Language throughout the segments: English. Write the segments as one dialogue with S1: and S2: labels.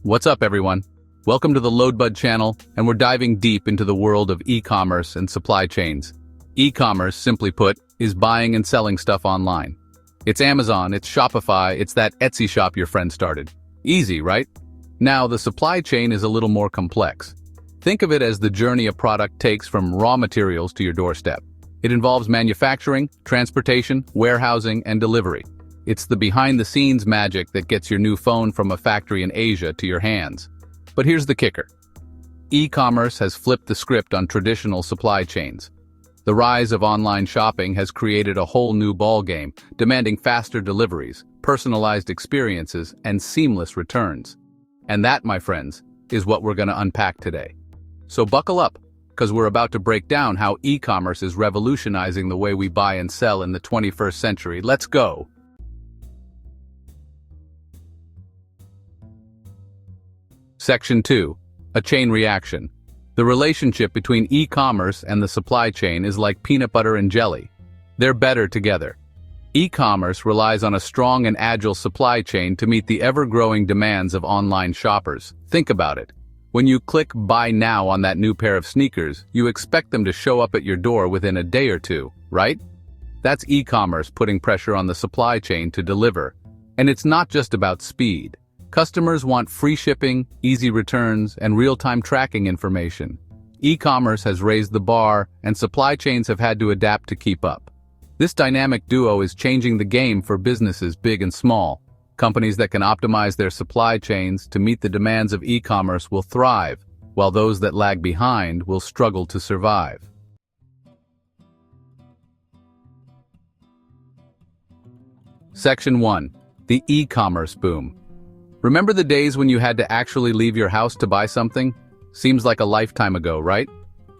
S1: What's up, everyone? Welcome to the LoadBud channel, and we're diving deep into the world of e-commerce and supply chains. E-commerce, simply put, is buying and selling stuff online. It's Amazon, it's Shopify, it's that Etsy shop your friend started. Easy, right? Now, the supply chain is a little more complex. Think of it as the journey a product takes from raw materials to your doorstep. It involves manufacturing, transportation, warehousing, and delivery. It's the behind-the-scenes magic that gets your new phone from a factory in Asia to your hands. But here's the kicker. E-commerce has flipped the script on traditional supply chains. The rise of online shopping has created a whole new ballgame, demanding faster deliveries, personalized experiences, and seamless returns. And that, my friends, is what we're going to unpack today. So buckle up, because we're about to break down how e-commerce is revolutionizing the way we buy and sell in the 21st century. Let's go! Section 2. A chain reaction. The relationship between e-commerce and the supply chain is like peanut butter and jelly. They're better together. E-commerce relies on a strong and agile supply chain to meet the ever-growing demands of online shoppers. Think about it. When you click Buy Now on that new pair of sneakers, you expect them to show up at your door within a day or two, right? That's e-commerce putting pressure on the supply chain to deliver. And it's not just about speed. Customers want free shipping, easy returns, and real-time tracking information. E-commerce has raised the bar, and supply chains have had to adapt to keep up. This dynamic duo is changing the game for businesses big and small. Companies that can optimize their supply chains to meet the demands of e-commerce will thrive, while those that lag behind will struggle to survive. Section 1. The e-commerce boom. Remember the days when you had to actually leave your house to buy something? Seems like a lifetime ago, right?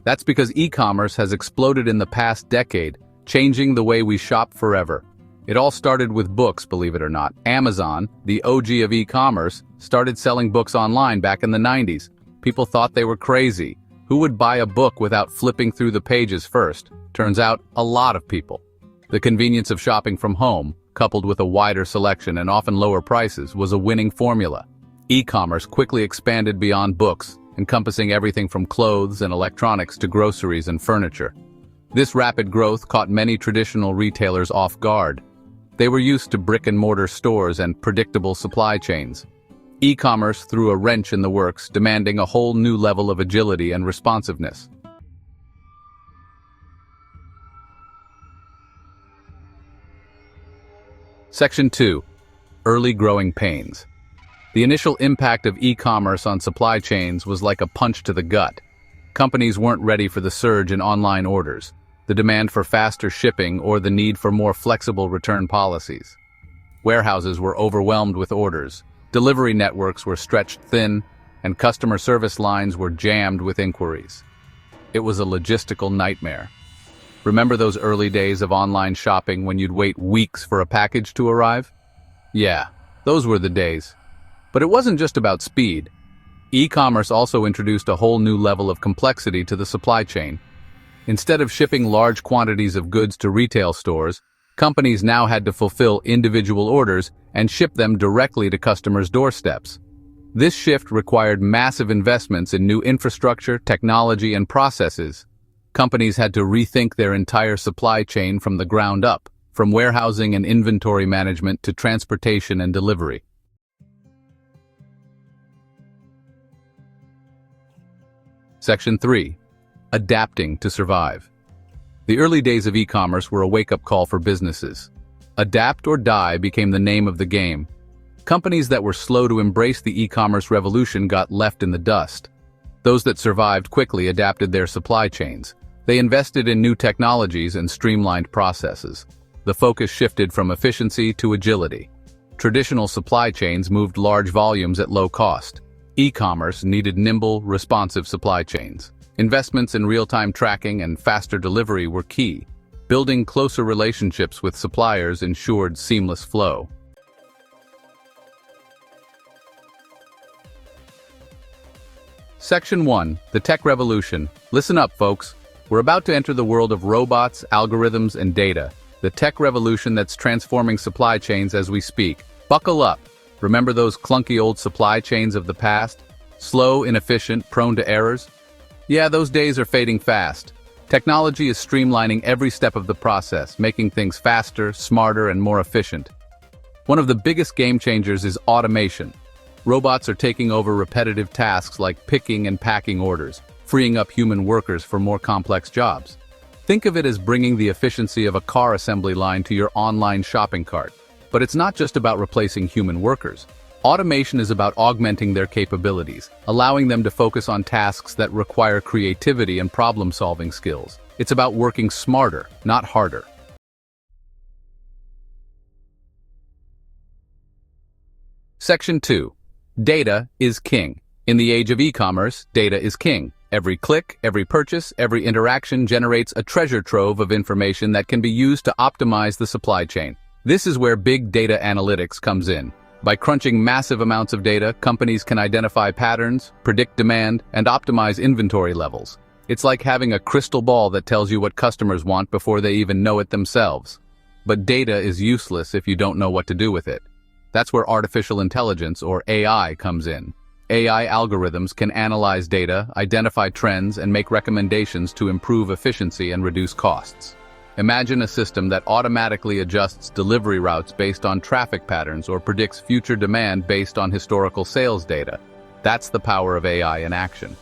S1: That's because e-commerce has exploded in the past decade, changing the way we shop forever. It all started with books, believe it or not. Amazon, the OG of e-commerce, started selling books online back in the 90s. People thought they were crazy. Who would buy a book without flipping through the pages first? Turns out, a lot of people. The convenience of shopping from home, coupled with a wider selection and often lower prices, was a winning formula. E-commerce quickly expanded beyond books, encompassing everything from clothes and electronics to groceries and furniture. This rapid growth caught many traditional retailers off guard. They were used to brick-and-mortar stores and predictable supply chains. E-commerce threw a wrench in the works, demanding a whole new level of agility and responsiveness. Section 2. Early growing pains. The initial impact of e-commerce on supply chains was like a punch to the gut. Companies weren't ready for the surge in online orders, the demand for faster shipping, or the need for more flexible return policies. Warehouses were overwhelmed with orders, delivery networks were stretched thin, and customer service lines were jammed with inquiries. It was a logistical nightmare. Remember those early days of online shopping when you'd wait weeks for a package to arrive? Yeah, those were the days. But it wasn't just about speed. E-commerce also introduced a whole new level of complexity to the supply chain. Instead of shipping large quantities of goods to retail stores, companies now had to fulfill individual orders and ship them directly to customers' doorsteps. This shift required massive investments in new infrastructure, technology, and processes. Companies had to rethink their entire supply chain from the ground up, from warehousing and inventory management to transportation and delivery. Section 3. Adapting to survive. The early days of e-commerce were a wake-up call for businesses. Adapt or die became the name of the game. Companies that were slow to embrace the e-commerce revolution got left in the dust. Those that survived quickly adapted their supply chains. They invested in new technologies and streamlined processes. The focus shifted from efficiency to agility. Traditional supply chains moved large volumes at low cost. E-commerce needed nimble, responsive supply chains. Investments in real-time tracking and faster delivery were key. Building closer relationships with suppliers ensured seamless flow. Section 1. The Tech Revolution. Listen up, folks. We're about to enter the world of robots, algorithms, and data, the tech revolution that's transforming supply chains as we speak. Buckle up. Remember those clunky old supply chains of the past? Slow, inefficient, prone to errors? Yeah, those days are fading fast. Technology is streamlining every step of the process, making things faster, smarter, and more efficient. One of the biggest game changers is automation. Robots are taking over repetitive tasks like picking and packing orders, freeing up human workers for more complex jobs. Think of it as bringing the efficiency of a car assembly line to your online shopping cart. But it's not just about replacing human workers. Automation is about augmenting their capabilities, allowing them to focus on tasks that require creativity and problem-solving skills. It's about working smarter, not harder. Section 2. Data is king. In the age of e-commerce, data is king. Every click, every purchase, every interaction generates a treasure trove of information that can be used to optimize the supply chain. This is where big data analytics comes in. By crunching massive amounts of data, companies can identify patterns, predict demand, and optimize inventory levels. It's like having a crystal ball that tells you what customers want before they even know it themselves. But data is useless if you don't know what to do with it. That's where artificial intelligence, or AI, comes in. AI algorithms can analyze data, identify trends, and make recommendations to improve efficiency and reduce costs. Imagine a system that automatically adjusts delivery routes based on traffic patterns or predicts future demand based on historical sales data. That's the power of AI in action.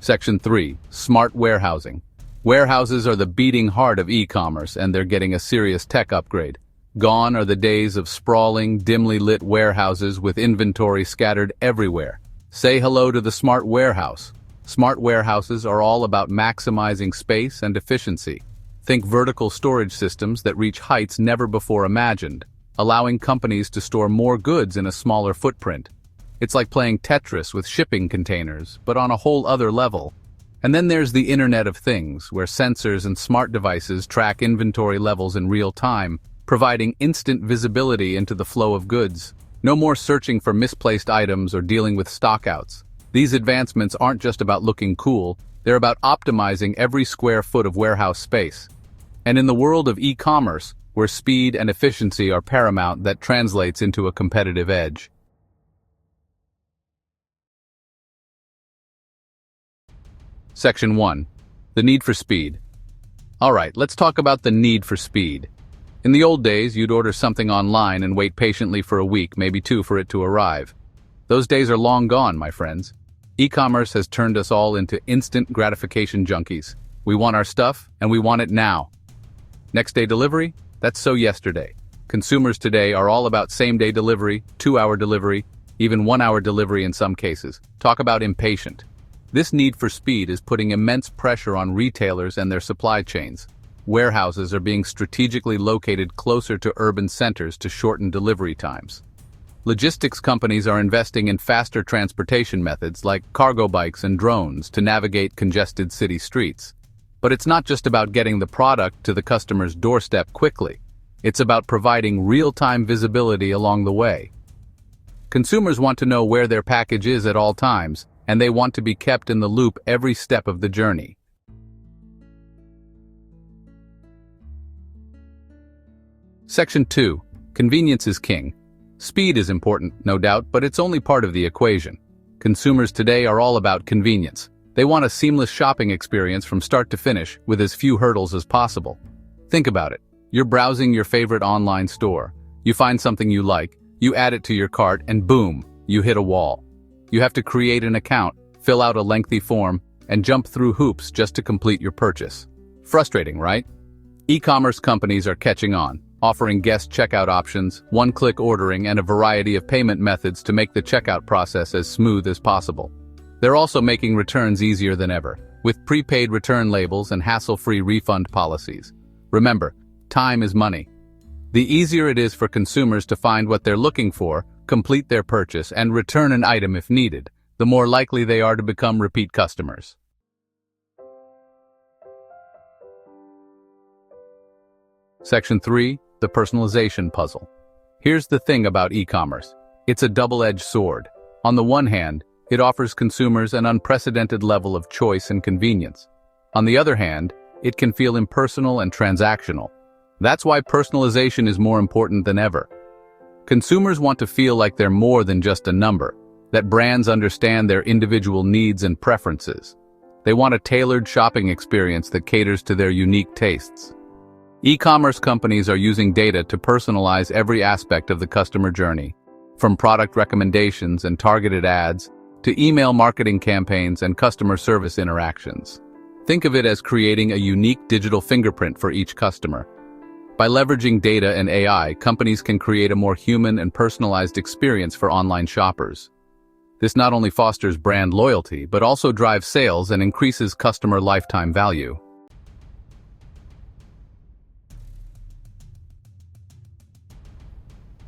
S1: Section 3. Smart warehousing. Warehouses are the beating heart of e-commerce, and they're getting a serious tech upgrade. Gone are the days of sprawling, dimly lit warehouses with inventory scattered everywhere. Say hello to the smart warehouse. Smart warehouses are all about maximizing space and efficiency. Think vertical storage systems that reach heights never before imagined, allowing companies to store more goods in a smaller footprint. It's like playing Tetris with shipping containers, but on a whole other level. And then there's the Internet of Things, where sensors and smart devices track inventory levels in real time, providing instant visibility into the flow of goods. No more searching for misplaced items or dealing with stockouts. These advancements aren't just about looking cool, they're about optimizing every square foot of warehouse space. And in the world of e-commerce, where speed and efficiency are paramount, that translates into a competitive edge. Section 1. The need for speed. Alright, let's talk about the need for speed. In the old days, you'd order something online and wait patiently for a week, maybe two, for it to arrive. Those days are long gone, my friends. E-commerce has turned us all into instant gratification junkies. We want our stuff, and we want it now. Next-day delivery? That's so yesterday. Consumers today are all about same-day delivery, 2-hour delivery, even 1-hour delivery in some cases. Talk about impatient. This need for speed is putting immense pressure on retailers and their supply chains. Warehouses are being strategically located closer to urban centers to shorten delivery times. Logistics companies are investing in faster transportation methods like cargo bikes and drones to navigate congested city streets. But it's not just about getting the product to the customer's doorstep quickly. It's about providing real-time visibility along the way. Consumers want to know where their package is at all times, and they want to be kept in the loop every step of the journey. Section 2. Convenience is king. Speed is important, no doubt, but it's only part of the equation. Consumers today are all about convenience. They want a seamless shopping experience from start to finish with as few hurdles as possible. Think about it. You're browsing your favorite online store. You find something you like, you add it to your cart, and boom, you hit a wall. You have to create an account, fill out a lengthy form, and jump through hoops just to complete your purchase. Frustrating, right? E-commerce companies are catching on, offering guest checkout options, one-click ordering, and a variety of payment methods to make the checkout process as smooth as possible. They're also making returns easier than ever, with prepaid return labels and hassle-free refund policies. Remember, time is money. The easier it is for consumers to find what they're looking for, complete their purchase, and return an item if needed, the more likely they are to become repeat customers. Section 3. The Personalization Puzzle. Here's the thing about e-commerce. It's a double-edged sword. On the one hand, it offers consumers an unprecedented level of choice and convenience. On the other hand, it can feel impersonal and transactional. That's why personalization is more important than ever. Consumers want to feel like they're more than just a number, that brands understand their individual needs and preferences. They want a tailored shopping experience that caters to their unique tastes. E-commerce companies are using data to personalize every aspect of the customer journey, from product recommendations and targeted ads to email marketing campaigns and customer service interactions. Think of it as creating a unique digital fingerprint for each customer. By leveraging data and AI, companies can create a more human and personalized experience for online shoppers. This not only fosters brand loyalty, but also drives sales and increases customer lifetime value.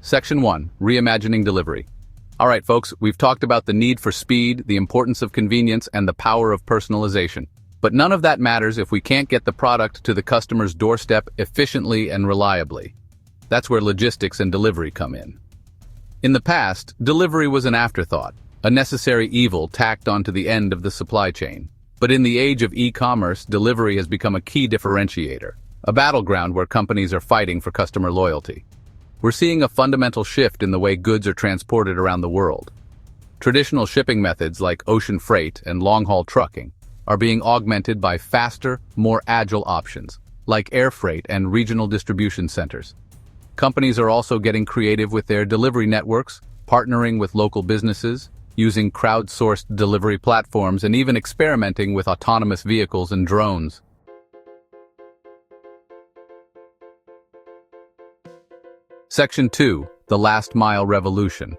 S1: Section 1. Reimagining Delivery. Alright folks, we've talked about the need for speed, the importance of convenience, and the power of personalization. But none of that matters if we can't get the product to the customer's doorstep efficiently and reliably. That's where logistics and delivery come in. In the past, delivery was an afterthought, a necessary evil tacked onto the end of the supply chain. But in the age of e-commerce, delivery has become a key differentiator, a battleground where companies are fighting for customer loyalty. We're seeing a fundamental shift in the way goods are transported around the world. Traditional shipping methods like ocean freight and long-haul trucking are being augmented by faster, more agile options, like air freight and regional distribution centers. Companies are also getting creative with their delivery networks, partnering with local businesses, using crowdsourced delivery platforms, and even experimenting with autonomous vehicles and drones. Section 2. The Last Mile Revolution.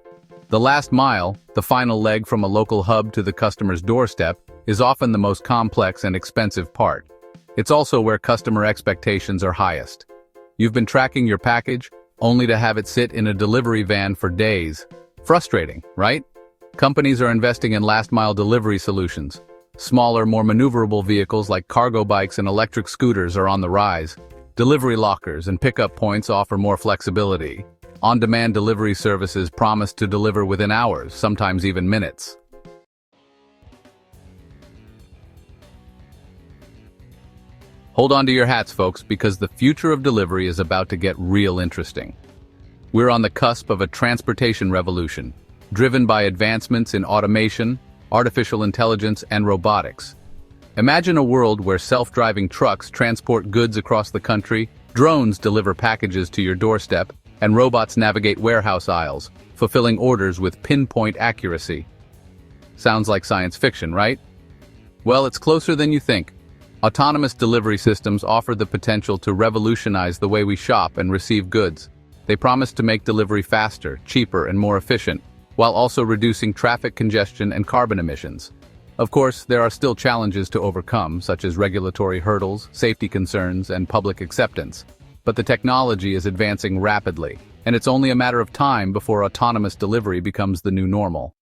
S1: The last mile, the final leg from a local hub to the customer's doorstep, is often the most complex and expensive part. It's also where customer expectations are highest. You've been tracking your package, only to have it sit in a delivery van for days. Frustrating, right? Companies are investing in last-mile delivery solutions. Smaller, more maneuverable vehicles like cargo bikes and electric scooters are on the rise. Delivery lockers and pickup points offer more flexibility. On-demand delivery services promise to deliver within hours, sometimes even minutes. Hold on to your hats, folks, because the future of delivery is about to get real interesting. We're on the cusp of a transportation revolution, driven by advancements in automation, artificial intelligence, and robotics. Imagine a world where self-driving trucks transport goods across the country, drones deliver packages to your doorstep, and robots navigate warehouse aisles, fulfilling orders with pinpoint accuracy. Sounds like science fiction, right? Well, it's closer than you think. Autonomous delivery systems offer the potential to revolutionize the way we shop and receive goods. They promise to make delivery faster, cheaper, and more efficient, while also reducing traffic congestion and carbon emissions. Of course, there are still challenges to overcome, such as regulatory hurdles, safety concerns, and public acceptance. But the technology is advancing rapidly, and it's only a matter of time before autonomous delivery becomes the new normal.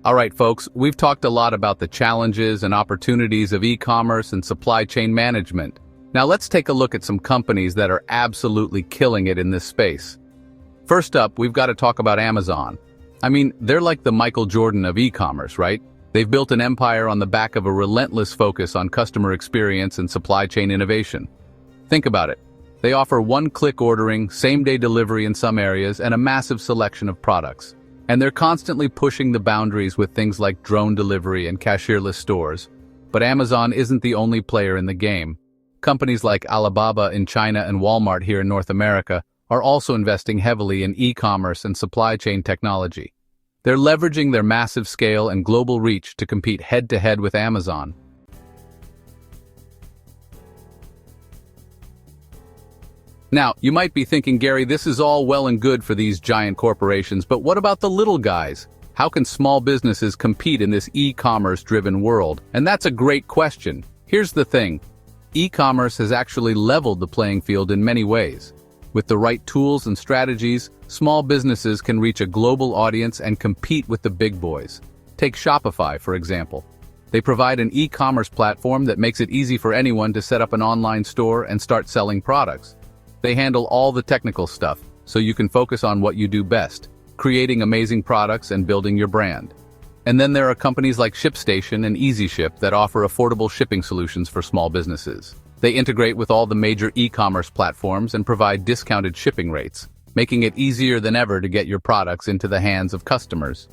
S1: Alright folks, we've talked a lot about the challenges and opportunities of e-commerce and supply chain management. Now let's take a look at some companies that are absolutely killing it in this space. First up, we've got to talk about Amazon. I mean, they're like the Michael Jordan of e-commerce, right? They've built an empire on the back of a relentless focus on customer experience and supply chain innovation. Think about it. They offer one-click ordering, same-day delivery in some areas, and a massive selection of products. And they're constantly pushing the boundaries with things like drone delivery and cashierless stores. But Amazon isn't the only player in the game. Companies like Alibaba in China and Walmart here in North America are also investing heavily in e-commerce and supply chain technology. They're leveraging their massive scale and global reach to compete head-to-head with Amazon. Now, you might be thinking, Gary, this is all well and good for these giant corporations, but what about the little guys? How can small businesses compete in this e-commerce-driven world? And that's a great question. Here's the thing. E-commerce has actually leveled the playing field in many ways. With the right tools and strategies, small businesses can reach a global audience and compete with the big boys. Take Shopify, for example. They provide an e-commerce platform that makes it easy for anyone to set up an online store and start selling products. They handle all the technical stuff, so you can focus on what you do best, creating amazing products and building your brand. And then there are companies like ShipStation and EasyShip that offer affordable shipping solutions for small businesses. They integrate with all the major e-commerce platforms and provide discounted shipping rates, making it easier than ever to get your products into the hands of customers.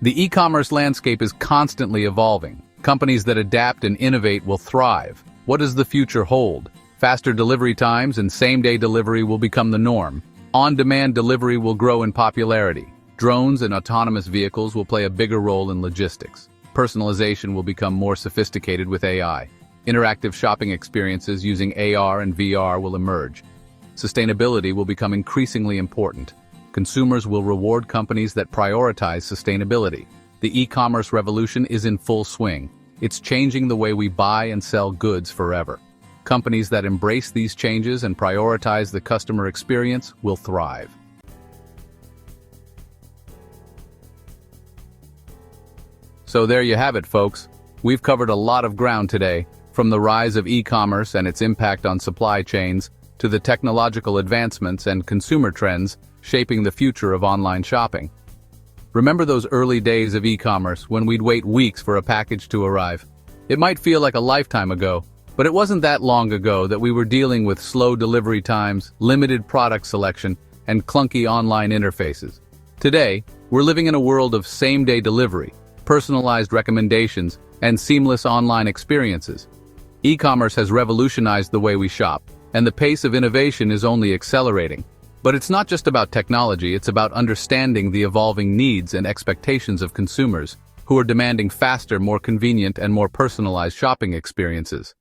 S1: The e-commerce landscape is constantly evolving. Companies that adapt and innovate will thrive. What does the future hold? Faster delivery times and same-day delivery will become the norm. On-demand delivery will grow in popularity. Drones and autonomous vehicles will play a bigger role in logistics. Personalization will become more sophisticated with AI. Interactive shopping experiences using AR and VR will emerge. Sustainability will become increasingly important. Consumers will reward companies that prioritize sustainability. The e-commerce revolution is in full swing. It's changing the way we buy and sell goods forever. Companies that embrace these changes and prioritize the customer experience will thrive. So there you have it, folks. We've covered a lot of ground today, from the rise of e-commerce and its impact on supply chains, to the technological advancements and consumer trends shaping the future of online shopping. Remember those early days of e-commerce when we'd wait weeks for a package to arrive? It might feel like a lifetime ago, but it wasn't that long ago that we were dealing with slow delivery times, limited product selection, and clunky online interfaces. Today, we're living in a world of same-day delivery, personalized recommendations, and seamless online experiences. E-commerce has revolutionized the way we shop, and the pace of innovation is only accelerating. But it's not just about technology, it's about understanding the evolving needs and expectations of consumers, who are demanding faster, more convenient, and more personalized shopping experiences.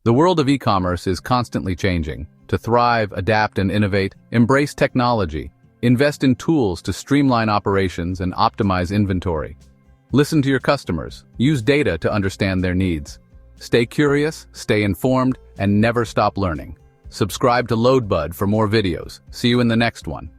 S1: The world of e-commerce is constantly changing. To thrive, adapt, and innovate, embrace technology. Invest in tools to streamline operations and optimize inventory. Listen to your customers. Use data to understand their needs. Stay curious, stay informed, and never stop learning. Subscribe to LoadBud for more videos. See you in the next one.